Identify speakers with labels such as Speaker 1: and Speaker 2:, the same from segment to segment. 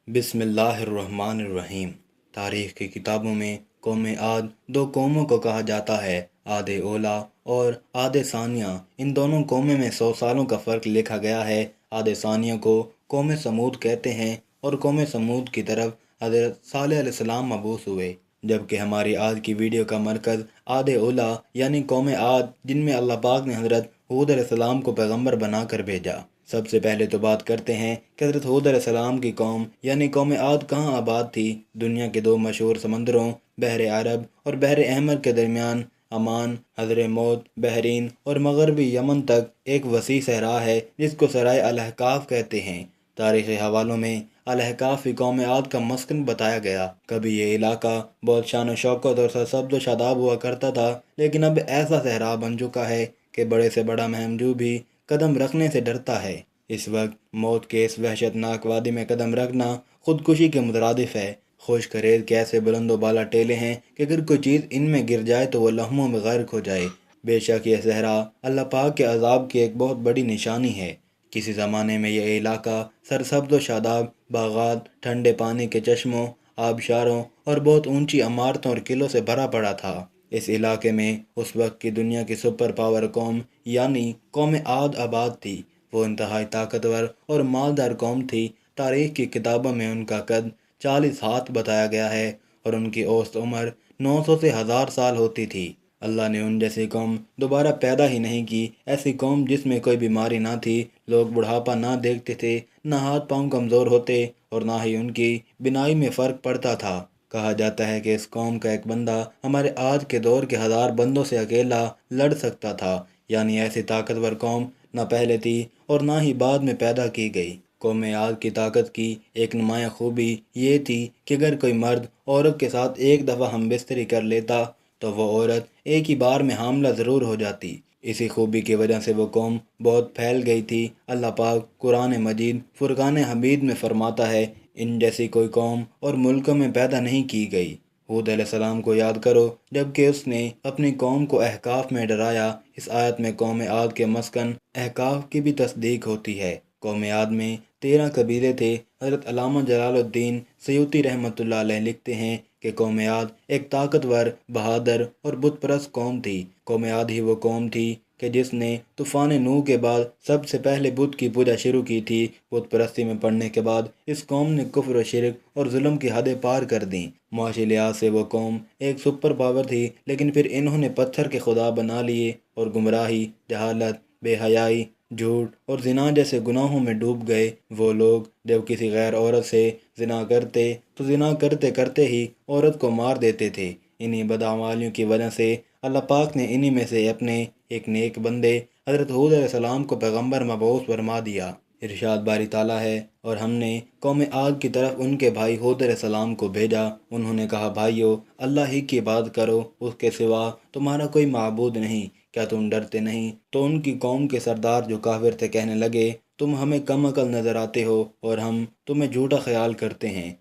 Speaker 1: بسم اللہ الرحمن الرحیم۔ تاریخ کی کتابوں میں قوم عاد دو قوموں کو کہا جاتا ہے، عاد اولا اور عاد ثانیہ۔ ان دونوں قوموں میں 100 سالوں کا فرق لکھا گیا ہے۔ عاد ثانیہ کو قوم سمود کہتے ہیں اور قوم سمود کی طرف حضرت صالح علیہ السلام مبعوث ہوئے، جبکہ ہماری آج کی ویڈیو کا مرکز عاد اولا یعنی قوم عاد، جن میں اللہ پاک نے حضرت ہود علیہ السلام کو پیغمبر بنا کر بھیجا۔ سب سے پہلے تو بات کرتے ہیں کہ حضرت ہود علیہ السلام کی قوم یعنی قوم عاد کہاں آباد تھی۔ دنیا کے دو مشہور سمندروں بحر عرب اور بحر احمر کے درمیان عمان، حضرموت، بحرین اور مغربی یمن تک ایک وسیع صحرا ہے جس کو سرائے الاحقاف کہتے ہیں۔ تاریخی حوالوں میں الاحقاف قوم عاد کا مسکن بتایا گیا۔ کبھی یہ علاقہ بہت شان و شوکت اور سرسبز و شاداب ہوا کرتا تھا، لیکن اب ایسا صحرا بن چکا ہے کہ بڑے سے بڑا مہمجو بھی قدم رکھنے سے ڈرتا ہے۔ اس وقت موت کے اس وحشتناک وادی میں قدم رکھنا خودکشی کے مترادف ہے۔ خشک ریت کے ایسے بلند و بالا ٹیلے ہیں کہ اگر کوئی چیز ان میں گر جائے تو وہ لمحوں میں غرق ہو جائے۔ بے شک یہ صحرا اللہ پاک کے عذاب کی ایک بہت بڑی نشانی ہے۔ کسی زمانے میں یہ علاقہ سرسبز و شاداب باغات، ٹھنڈے پانی کے چشموں، آبشاروں اور بہت اونچی عمارتوں اور قلعوں سے بھرا پڑا تھا۔ اس علاقے میں اس وقت کی دنیا کی سپر پاور قوم یعنی قوم عاد آباد تھی۔ وہ انتہائی طاقتور اور مالدار قوم تھی۔ تاریخ کی کتابوں میں ان کا قد 40 ہاتھ بتایا گیا ہے اور ان کی اوسط عمر 900 سے 1000 سال ہوتی تھی۔ اللہ نے ان جیسی قوم دوبارہ پیدا ہی نہیں کی، ایسی قوم جس میں کوئی بیماری نہ تھی، لوگ بڑھاپا نہ دیکھتے تھے، نہ ہاتھ پاؤں کمزور ہوتے اور نہ ہی ان کی بینائی میں فرق پڑتا تھا۔ کہا جاتا ہے کہ اس قوم کا ایک بندہ ہمارے آج کے دور کے 1000 بندوں سے اکیلا لڑ سکتا تھا، یعنی ایسی طاقتور قوم نہ پہلے تھی اور نہ ہی بعد میں پیدا کی گئی۔ قوم عاد کی طاقت کی ایک نمایاں خوبی یہ تھی کہ اگر کوئی مرد عورت کے ساتھ ایک دفعہ ہم بستری کر لیتا تو وہ عورت ایک ہی بار میں حاملہ ضرور ہو جاتی۔ اسی خوبی کی وجہ سے وہ قوم بہت پھیل گئی تھی۔ اللہ پاک قرآن مجید فرقان حمید میں فرماتا ہے، ان جیسی کوئی قوم اور ملکوں میں پیدا نہیں کی گئی۔ ہود علیہ السلام کو یاد کرو جبکہ اس نے اپنی قوم کو احقاف میں ڈرایا۔ اس آیت میں قوم عاد کے مسکن احقاف کی بھی تصدیق ہوتی ہے۔ قوم عاد میں 13 قبیلے تھے۔ حضرت علامہ جلال الدین سیوطی رحمۃ اللہ علیہ لکھتے ہیں کہ قوم عاد ایک طاقتور، بہادر اور بت پرست قوم تھی۔ قوم عاد ہی وہ قوم تھی کہ جس نے طوفان نوح کے بعد سب سے پہلے بت کی پوجا شروع کی تھی۔ بت پرستی میں پڑنے کے بعد اس قوم نے کفر و شرک اور ظلم کی حدیں پار کر دیں۔ معاشی لحاظ سے وہ قوم ایک سپر پاور تھی، لیکن پھر انہوں نے پتھر کے خدا بنا لیے اور گمراہی، جہالت، بے حیائی، جھوٹ اور زنا جیسے گناہوں میں ڈوب گئے۔ وہ لوگ جب کسی غیر عورت سے زنا کرتے تو زنا کرتے کرتے ہی عورت کو مار دیتے تھے۔ انہی بدعمالیوں کی وجہ سے اللہ پاک نے انہی میں سے اپنے ایک نیک بندے حضرت ہود علیہ السلام کو پیغمبر مبعوث فرما دیا۔ ارشاد باری تعالیٰ ہے، اور ہم نے قوم عاد کی طرف ان کے بھائی ہود علیہ السلام کو بھیجا۔ انہوں نے کہا، بھائیو، اللہ ہی کی عبادت کرو، اس کے سوا تمہارا کوئی معبود نہیں، کیا تم ڈرتے نہیں؟ تو ان کی قوم کے سردار جو کافر تھے کہنے لگے، تم ہمیں کم عقل نظر آتے ہو اور ہم تمہیں جھوٹا خیال کرتے ہیں۔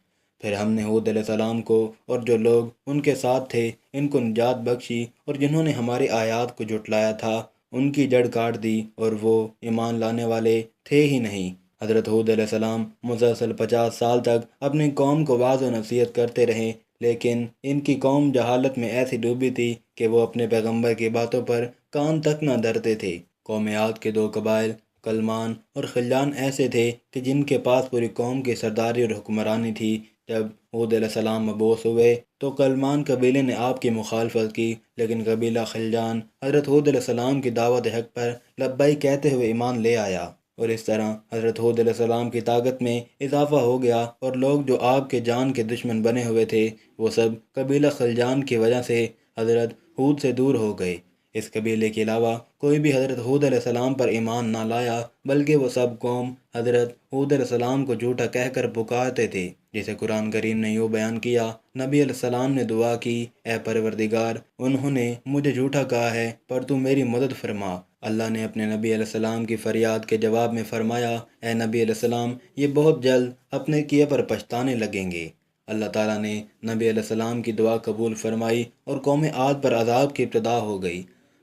Speaker 1: پھر ہم نے ہود علیہ السلام کو اور جو لوگ ان کے ساتھ تھے ان کو نجات بخشی، اور جنہوں نے ہماری آیات کو جھٹلایا تھا ان کی جڑ کاٹ دی اور وہ ایمان لانے والے تھے ہی نہیں۔ حضرت ہود علیہ السلام مسلسل 50 سال تک اپنی قوم کو واعظ و نصیحت کرتے رہے، لیکن ان کی قوم جہالت میں ایسی ڈوبی تھی کہ وہ اپنے پیغمبر کی باتوں پر کان تک نہ دھرتے تھے۔ قوم عاد کے دو قبائل کلمان اور خلجان ایسے تھے کہ جن کے پاس پوری قوم کی سرداری اور حکمرانی تھی۔ جب ہود علیہ السلام مبعوث ہوئے تو کلمان قبیلے نے آپ کی مخالفت کی، لیکن قبیلہ خلجان حضرت ہود علیہ السلام کی دعوت حق پر لبیک کہتے ہوئے ایمان لے آیا، اور اس طرح حضرت ہود علیہ السلام کی طاقت میں اضافہ ہو گیا، اور لوگ جو آپ کے جان کے دشمن بنے ہوئے تھے وہ سب قبیلہ خلجان کی وجہ سے حضرت ہود سے دور ہو گئے۔ اس قبیلے کے علاوہ کوئی بھی حضرت ہود علیہ السلام پر ایمان نہ لایا، بلکہ وہ سب قوم حضرت ہود علیہ السلام کو جھوٹا کہہ کر پکارتے تھے، جسے قرآن کریم نے یوں بیان کیا۔ نبی علیہ السلام نے دعا کی، اے پروردگار، انہوں نے مجھے جھوٹا کہا ہے، پر تو میری مدد فرما۔ اللہ نے اپنے نبی علیہ السلام کی فریاد کے جواب میں فرمایا، اے نبی علیہ السلام، یہ بہت جلد اپنے کیے پر پچھتانے لگیں گے۔ اللہ تعالیٰ نے نبی علیہ السلام کی دعا قبول فرمائی اور قوم عاد پر عذاب کی ابتدا ہو گئی۔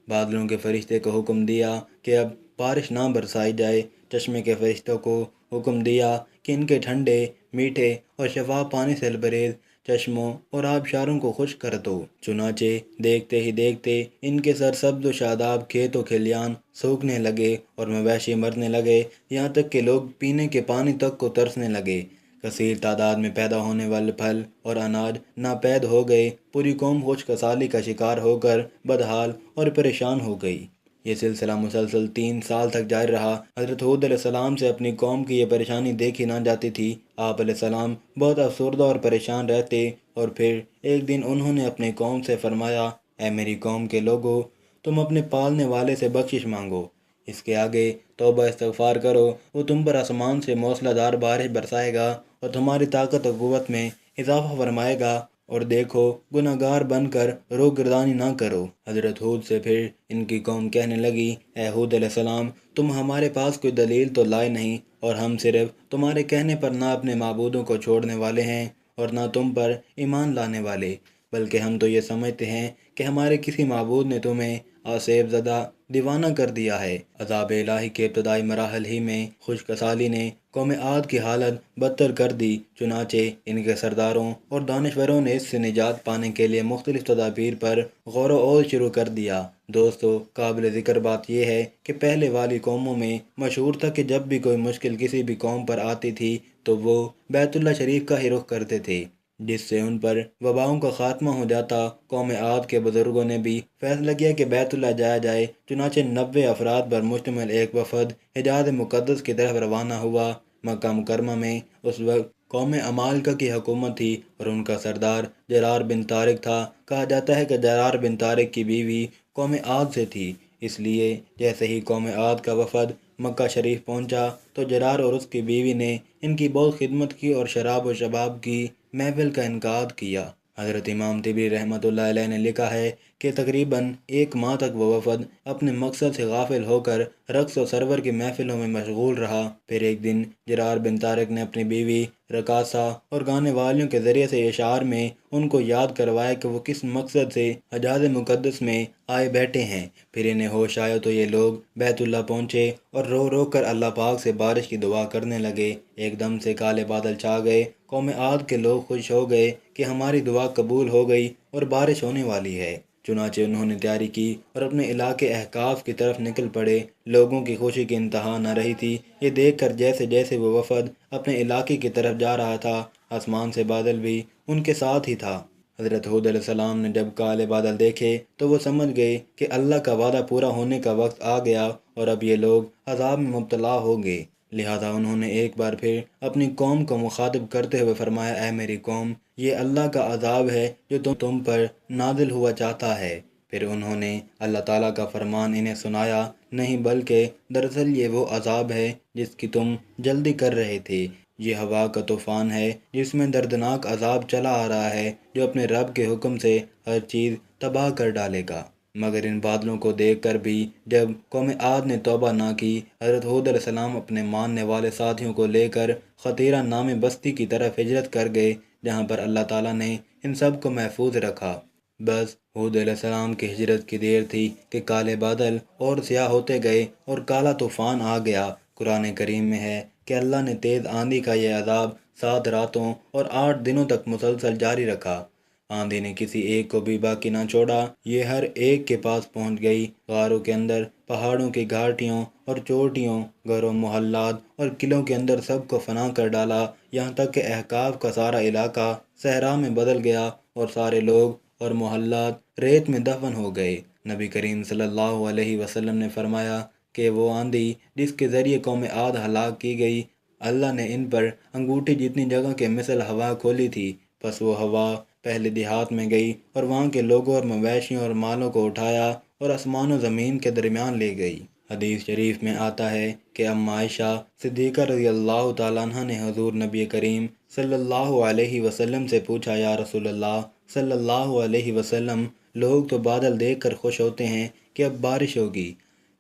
Speaker 1: بادلوں کے فرشتے کو حکم دیا کہ اب بارش نہ برسائی جائے۔ چشمے کے فرشتوں کو حکم دیا کہ کہ ان کے ٹھنڈے، میٹھے اور شفاف پانی سے لبریز چشموں اور آبشاروں کو خشک کر دو۔ چنانچہ دیکھتے ہی دیکھتے ان کے سرسبز و شاداب کھیت و کھلیان سوکھنے لگے اور مویشی مرنے لگے، یہاں تک کہ لوگ پینے کے پانی تک کو ترسنے لگے۔ کثیر تعداد میں پیدا ہونے والے پھل اور اناج ناپید ہو گئے۔ پوری قوم خشک سالی کا شکار ہو کر بدحال اور پریشان ہو گئی۔ یہ سلسلہ مسلسل 3 سال تک جاری رہا۔ حضرت ہود علیہ السلام سے اپنی قوم کی یہ پریشانی دیکھی نہ جاتی تھی۔ آپ علیہ السلام بہت افسردہ اور پریشان رہتے، اور پھر ایک دن انہوں نے اپنی قوم سے فرمایا، اے میری قوم کے لوگو، تم اپنے پالنے والے سے بخشش مانگو، اس کے آگے توبہ استغفار کرو، وہ تم پر آسمان سے موسلا دھار بارش برسائے گا اور تمہاری طاقت و قوت میں اضافہ فرمائے گا، اور دیکھو گناہ گار بن کر روگردانی نہ کرو۔ حضرت ہود سے پھر ان کی قوم کہنے لگی، اے ہود علیہ السلام، تم ہمارے پاس کوئی دلیل تو لائے نہیں، اور ہم صرف تمہارے کہنے پر نہ اپنے معبودوں کو چھوڑنے والے ہیں اور نہ تم پر ایمان لانے والے، بلکہ ہم تو یہ سمجھتے ہیں کہ ہمارے کسی معبود نے تمہیں آصیب زدہ دیوانہ کر دیا ہے۔ عذاب الہی کے ابتدائی مراحل ہی میں خشک سالی نے قوم عاد کی حالت بدتر کر دی، چنانچہ ان کے سرداروں اور دانشوروں نے اس سے نجات پانے کے لیے مختلف تدابیر پر غور و خوض شروع کر دیا۔ دوستو، قابل ذکر بات یہ ہے کہ پہلے والی قوموں میں مشہور تھا کہ جب بھی کوئی مشکل کسی بھی قوم پر آتی تھی تو وہ بیت اللہ شریف کا ہی رخ کرتے تھے، جس سے ان پر وباؤں کا خاتمہ ہو جاتا۔ قوم عاد کے بزرگوں نے بھی فیصلہ کیا کہ بیت اللہ جایا جائے، چنانچہ 90 افراد پر مشتمل ایک وفد حجاز مقدس کی طرف روانہ ہوا۔ مکہ مکرمہ میں اس وقت قوم عمالقہ کی حکومت تھی اور ان کا سردار جرار بن طارق تھا۔ کہا جاتا ہے کہ جرار بن طارق کی بیوی قوم عاد سے تھی، اس لیے جیسے ہی قوم عاد کا وفد مکہ شریف پہنچا تو جرار اور اس کی بیوی نے ان کی بہت خدمت کی اور شراب و شباب کی محفل کا انعقاد کیا۔ حضرت امام طبری رحمۃ اللہ علیہ نے لکھا ہے کہ تقریباً 1 ماہ تک وہ وفد اپنے مقصد سے غافل ہو کر رقص و سرور کی محفلوں میں مشغول رہا۔ پھر ایک دن جرار بن طارق نے اپنی بیوی رقاصہ اور گانے والیوں کے ذریعے سے اشعار میں ان کو یاد کروایا کہ وہ کس مقصد سے حجاز مقدس میں آئے بیٹھے ہیں۔ پھر انہیں ہوش آیا تو یہ لوگ بیت اللہ پہنچے اور رو رو کر اللہ پاک سے بارش کی دعا کرنے لگے۔ ایک دم سے کالے بادل چھا گئے۔ قوم عاد کے لوگ خوش ہو گئے کہ ہماری دعا قبول ہو گئی اور بارش ہونے والی ہے۔ چنانچہ انہوں نے تیاری کی اور اپنے علاقے احقاف کی طرف نکل پڑے۔ لوگوں کی خوشی کی انتہا نہ رہی تھی۔ یہ دیکھ کر جیسے جیسے وہ وفد اپنے علاقے کی طرف جا رہا تھا، آسمان سے بادل بھی ان کے ساتھ ہی تھا۔ حضرت ہود علیہ السلام نے جب کالے بادل دیکھے تو وہ سمجھ گئے کہ اللہ کا وعدہ پورا ہونے کا وقت آ گیا اور اب یہ لوگ عذاب میں مبتلا ہو گئے۔ لہذا انہوں نے ایک بار پھر اپنی قوم کو مخاطب کرتے ہوئے فرمایا، اے میری قوم، یہ اللہ کا عذاب ہے جو تم پر نازل ہوا چاہتا ہے۔ پھر انہوں نے اللہ تعالیٰ کا فرمان انہیں سنایا، نہیں بلکہ دراصل یہ وہ عذاب ہے جس کی تم جلدی کر رہے تھے۔ یہ ہوا کا طوفان ہے جس میں دردناک عذاب چلا آ رہا ہے، جو اپنے رب کے حکم سے ہر چیز تباہ کر ڈالے گا۔ مگر ان بادلوں کو دیکھ کر بھی جب قوم عاد نے توبہ نہ کی، حضرت ہود علیہ السلام اپنے ماننے والے ساتھیوں کو لے کر خطیرہ نامی بستی کی طرف ہجرت کر گئے، جہاں پر اللہ تعالیٰ نے ان سب کو محفوظ رکھا۔ بس ہود علیہ السلام کی ہجرت کی دیر تھی کہ کالے بادل اور سیاہ ہوتے گئے اور کالا طوفان آ گیا۔ قرآن کریم میں ہے کہ اللہ نے تیز آندھی کا یہ عذاب 7 راتوں اور 8 دنوں تک مسلسل جاری رکھا۔ آندھی نے کسی ایک کو بھی باقی نہ چھوڑا، یہ ہر ایک کے پاس پہنچ گئی۔ غاروں کے اندر، پہاڑوں کی گھاٹیوں اور چوٹیوں، گھروں، محلات اور قلعوں کے اندر سب کو فنا کر ڈالا، یہاں تک کہ احقاف کا سارا علاقہ صحرا میں بدل گیا اور سارے لوگ اور محلات ریت میں دفن ہو گئے۔ نبی کریم صلی اللہ علیہ وسلم نے فرمایا کہ وہ آندھی جس کے ذریعے قوم عاد ہلاک کی گئی، اللہ نے ان پر انگوٹھی جتنی جگہ کے مثل ہوا کھولی تھی، پس وہ ہوا پہلے دیہات میں گئی اور وہاں کے لوگوں اور مویشیوں اور مالوں کو اٹھایا اور آسمان و زمین کے درمیان لے گئی۔ حدیث شریف میں آتا ہے کہ عائشہ صدیقہ رضی اللہ تعالیٰ عنہ نے حضور نبی کریم صلی اللہ علیہ وسلم سے پوچھا، یا رسول اللہ صلی اللہ علیہ وسلم، لوگ تو بادل دیکھ کر خوش ہوتے ہیں کہ اب بارش ہوگی،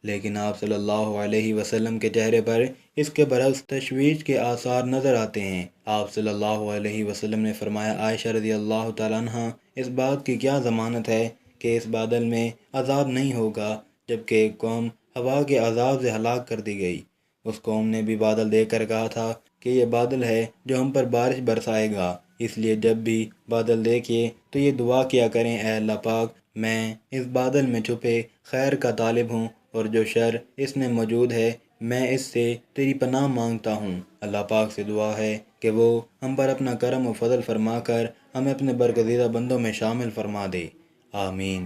Speaker 1: لیکن آپ صلی اللہ علیہ وسلم کے چہرے پر اس کے برعکس تشویش کے آثار نظر آتے ہیں۔ آپ صلی اللہ علیہ وسلم نے فرمایا، عائشہ رضی اللہ تعالیٰ عنہ، اس بات کی کیا ضمانت ہے کہ اس بادل میں عذاب نہیں ہوگا، جبکہ ایک قوم ہوا کے عذاب سے ہلاک کر دی گئی۔ اس قوم نے بھی بادل دیکھ کر کہا تھا کہ یہ بادل ہے جو ہم پر بارش برسائے گا، اس لیے جب بھی بادل دیکھیے تو یہ دعا کیا کریں، اے اللہ پاک میں اس بادل میں چھپے خیر کا طالب ہوں، اور جو شر اس میں موجود ہے میں اس سے تیری پناہ مانگتا ہوں۔ اللہ پاک سے دعا ہے کہ وہ ہم پر اپنا کرم و فضل فرما کر ہمیں اپنے برگزیدہ بندوں میں شامل فرما دے، آمین۔